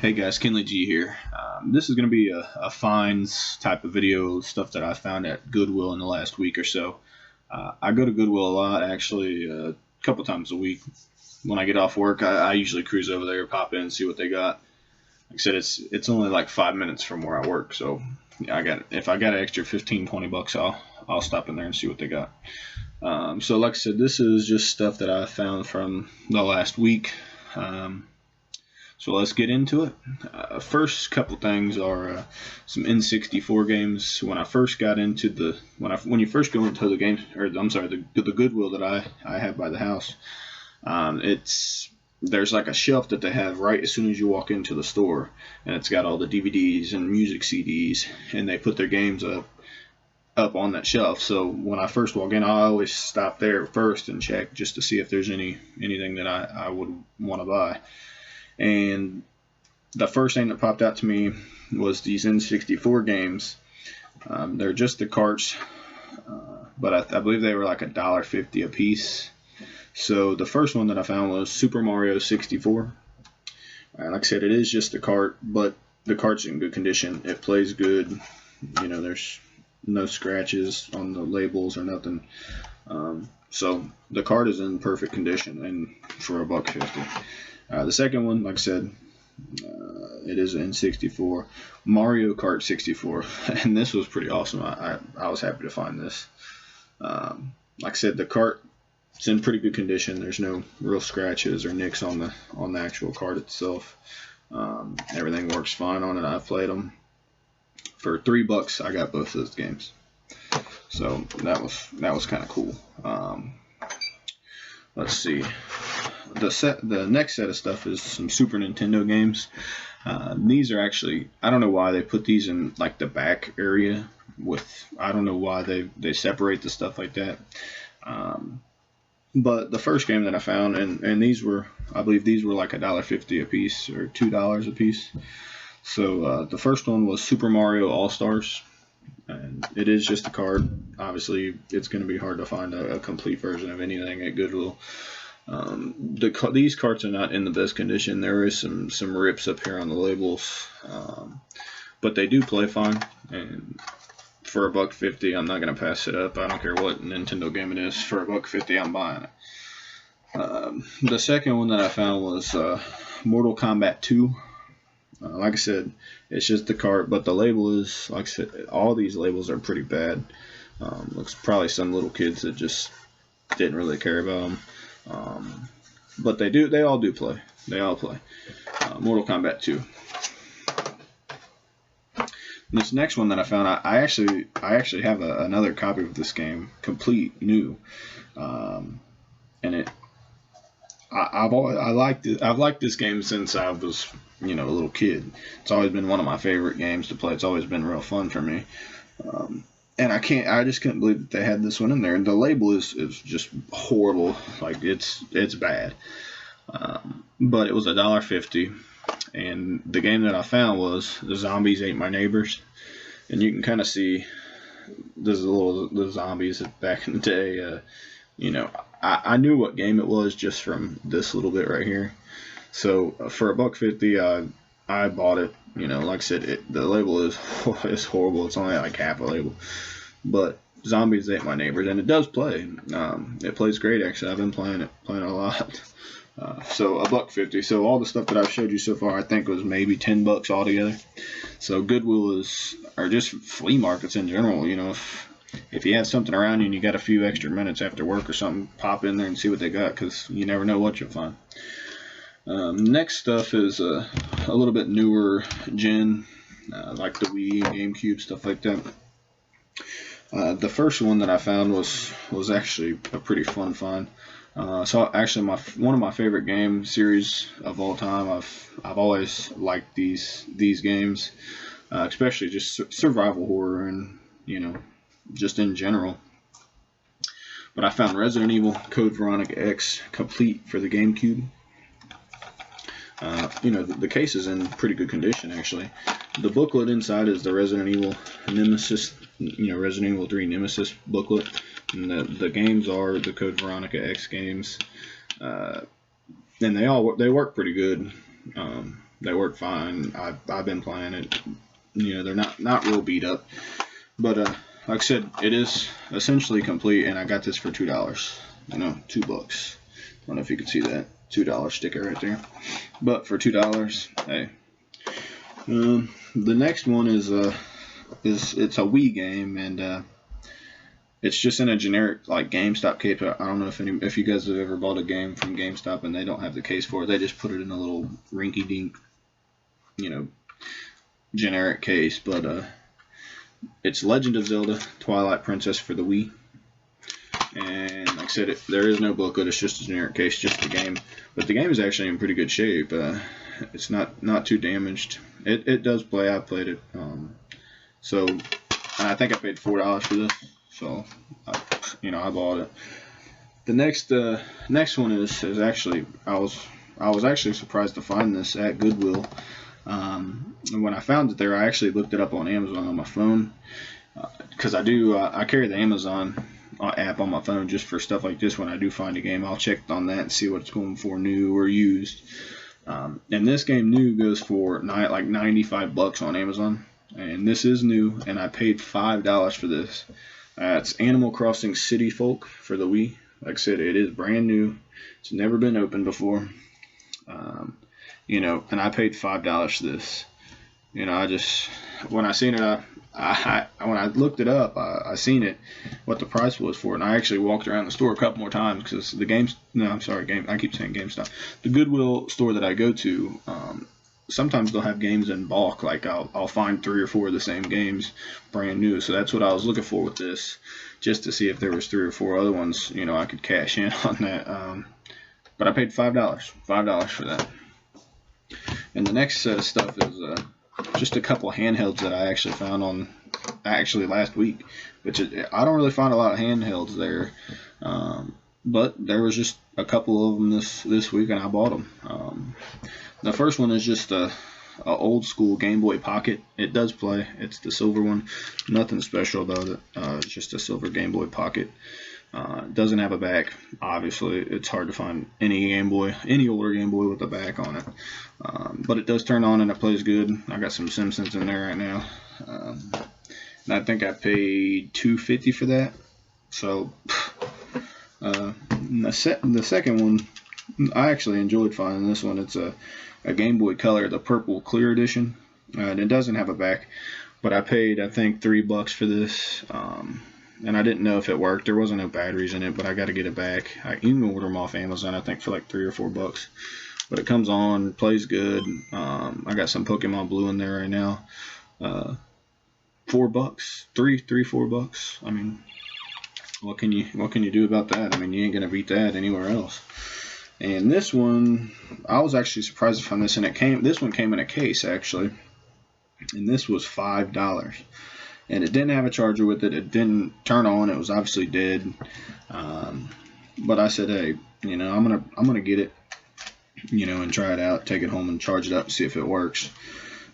Hey guys, Kinley G here. This is going to be a finds type of video, stuff that I found at Goodwill in the last week or so. I go to Goodwill a lot, actually, a couple times a week. When I get off work, I usually cruise over there, pop in, see what they got. Like I said, it's only like 5 minutes from where I work, so yeah, if I got an extra 15-20 bucks, I'll stop in there and see what they got. So like I said, this is just stuff that I found from the last week. So let's get into it. First couple things are some N64 games. When I first got into when you first go into the game, or I'm sorry, the Goodwill that I have by the house, there's like a shelf that they have right as soon as you walk into the store, and it's got all the DVDs and music CDs, and they put their games up on that shelf. So when I first walk in, I always stop there first and check just to see if there's anything that I would want to buy. And the first thing that popped out to me was these N64 games. They're just the carts, but I believe they were like $1.50 a piece. So the first one that I found was Super Mario 64. Like I said, it is just a cart, but the cart's in good condition. It plays good. There's no scratches on the labels or nothing. So the cart is in perfect condition, and for $1.50. The second one, like I said, it is an N64, Mario Kart 64, and this was pretty awesome. I was happy to find this. Like I said, the cart is in pretty good condition. There's no real scratches or nicks on the actual cart itself. Everything works fine on it. I've played them. For $3, I got both of those games. So that was kind of cool. Let's see. The next set of stuff is some Super Nintendo games. These are actually, I don't know why they put these in like the back area I don't know why they separate the stuff like that. But the first game that I found, and I believe these were like $1.50 a piece or $2 a piece. So the first one was Super Mario All-Stars. And it is just a card. Obviously, it's going to be hard to find a complete version of anything at Goodwill. These carts are not in the best condition. There is some rips up here on the labels, but they do play fine. And for $1.50, I'm not going to pass it up. I don't care what Nintendo game it is. For $1.50, I'm buying it. The second one that I found was Mortal Kombat 2. Like I said, it's just the cart, but the label is, like I said, all these labels are pretty bad. Looks probably some little kids that just didn't really care about them. But they all do play. They all play. Mortal Kombat 2. This next one that I found, I actually have another copy of this game, complete new, and I've liked this game since I was a little kid. It's always been one of my favorite games to play. It's always been real fun for me. And I just couldn't believe that they had this one in there. And the label is just horrible. Like it's bad. But it was $1.50. And the game that I found was The Zombies Ate My Neighbors. And you can kind of see the zombies back in the day. I knew what game it was just from this little bit right here. So for $1.50, I bought it. Like I said, the label is horrible. It's only like half a label. But Zombies Ate My Neighbors, and it does play. It plays great, actually. I've been playing it a lot. So $1.50. So all the stuff that I've showed you so far, I think was maybe $10 altogether. So Goodwill or just flea markets in general. If you have something around you and you got a few extra minutes after work or something, pop in there and see what they got, because you never know what you'll find. Next stuff is a little bit newer gen, like the Wii, GameCube, stuff like that. The first one that I found was actually a pretty fun find. So actually, one of my favorite game series of all time. I've always liked these games, especially just survival horror and just in general. But I found Resident Evil Code Veronica X complete for the GameCube. The case is in pretty good condition, actually. The booklet inside is the Resident Evil Nemesis, Resident Evil 3 Nemesis booklet. And the games are the Code Veronica X games. And they work pretty good. They work fine. I've been playing it. They're not real beat up, but like I said, it is essentially complete, and I got this for $2. $2. I don't know if you can see that $2 sticker right there, but for $2, hey. The next one is it's a Wii game, and it's just in a generic like GameStop case. I don't know if you guys have ever bought a game from GameStop and they don't have the case for it. They just put it in a little rinky-dink, generic case. But it's Legend of Zelda: Twilight Princess for the Wii. And like I said, there is no booklet. It's just a generic case, just the game. But the game is actually in pretty good shape. It's not too damaged. It does play. I played it. So I think I paid $4 for this. So I bought it. The next one is actually I was actually surprised to find this at Goodwill. And when I found it there, I actually looked it up on Amazon on my phone because I carry the Amazon app on my phone just for stuff like this. When I do find a game, I'll check on that and see what it's going for, new or used. And this game new goes for like $95 on Amazon, and this is new, and I paid $5 for this. It's Animal Crossing City Folk for the Wii. Like I said, it is brand new. It's never been opened before. And I paid $5 for this. When I seen it, when I looked it up, I seen it, what the price was for it, and I actually walked around the store a couple more times because I keep saying GameStop. The Goodwill store that I go to, sometimes they'll have games in bulk. Like I'll find 3 or 4 of the same games brand new. So that's what I was looking for with this, just to see if there was 3 or 4 other ones, I could cash in on that. But I paid $5 for that. And the next set of stuff is just a couple of handhelds that I actually found last week, which I don't really find a lot of handhelds there. But there was just a couple of them this week, and I bought them. The first one is just a old school Game Boy Pocket. It does play. It's the silver one. Nothing special about it. It's just a silver Game Boy Pocket. It doesn't have a back. Obviously, it's hard to find any older Game Boy with a back on it. But it does turn on and it plays good. I got some Simpsons in there right now. And I think I paid $2.50 for that. So the second one, I actually enjoyed finding this one. It's a Game Boy Color, the purple clear edition, and it doesn't have a back. But I paid, I think, $3 for this, and I didn't know if it worked. There wasn't no batteries in it, but I got to get it back. You can order them off Amazon, I think, for like $3 or $4. But it comes on, plays good. I got some Pokemon Blue in there right now. $4, $4. I mean, what can you do about that? I mean, you ain't gonna beat that anywhere else. And this one, I was actually surprised to find this, and this one came in a case actually, and this was $5, and it didn't have a charger with it. It didn't turn on. It was obviously dead. But I said, hey, I'm gonna get it, and try it out, take it home and charge it up and see if it works.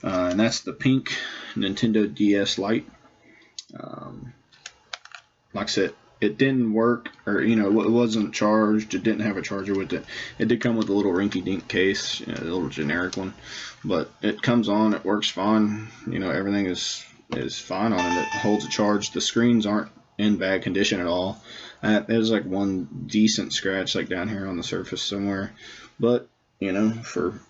And that's the pink Nintendo DS Lite. Like I said, it didn't work, or it wasn't charged. It didn't have a charger with it. It did come with a little rinky-dink case, a little generic one, but it comes on. It works fine. Everything is fine on it. It holds a charge. The screens aren't in bad condition at all. There's like one decent scratch like down here on the surface somewhere, but for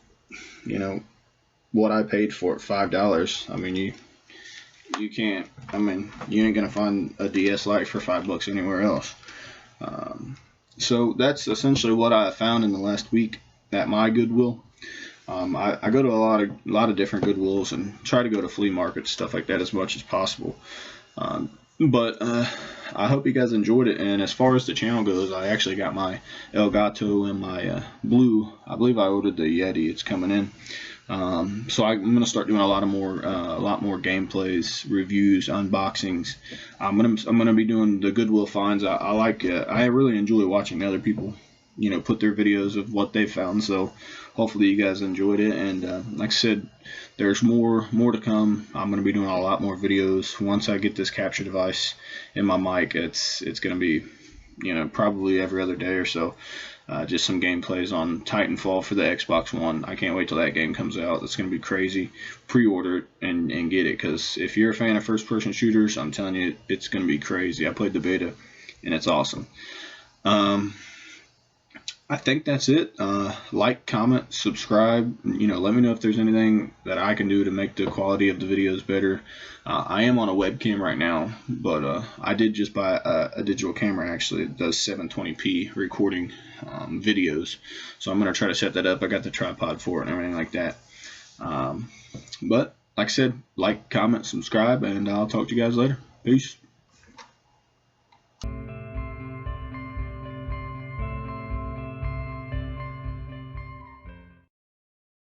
what I paid for it, $5. I mean, you can't. I mean, you ain't gonna find a DS Lite for $5 anywhere else. So that's essentially what I found in the last week at my Goodwill. I go to a lot of different Goodwills and try to go to flea markets, stuff like that, as much as possible. But I hope you guys enjoyed it. And as far as the channel goes, I actually got my Elgato and my Blue. I believe I ordered the Yeti. It's coming in. So I'm gonna start doing a lot more gameplays, reviews, unboxings. I'm gonna be doing the Goodwill finds. I really enjoy watching other people, put their videos of what they found. So hopefully you guys enjoyed it. And like I said, there's more to come. I'm gonna be doing a lot more videos once I get this capture device in my mic. It's gonna be probably every other day or so. Just some gameplays on Titanfall for the Xbox One. I can't wait till that game comes out. It's going to be crazy. Pre-order it and get it, because if you're a fan of first-person shooters, I'm telling you, it's going to be crazy. I played the beta, and it's awesome. I think that's it. Like, comment, subscribe. Let me know if there's anything that I can do to make the quality of the videos better. I am on a webcam right now, but I did just buy a digital camera, actually. It does 720p recording videos. So I'm going to try to set that up. I got the tripod for it and everything like that. But like I said, like, comment, subscribe, and I'll talk to you guys later. Peace.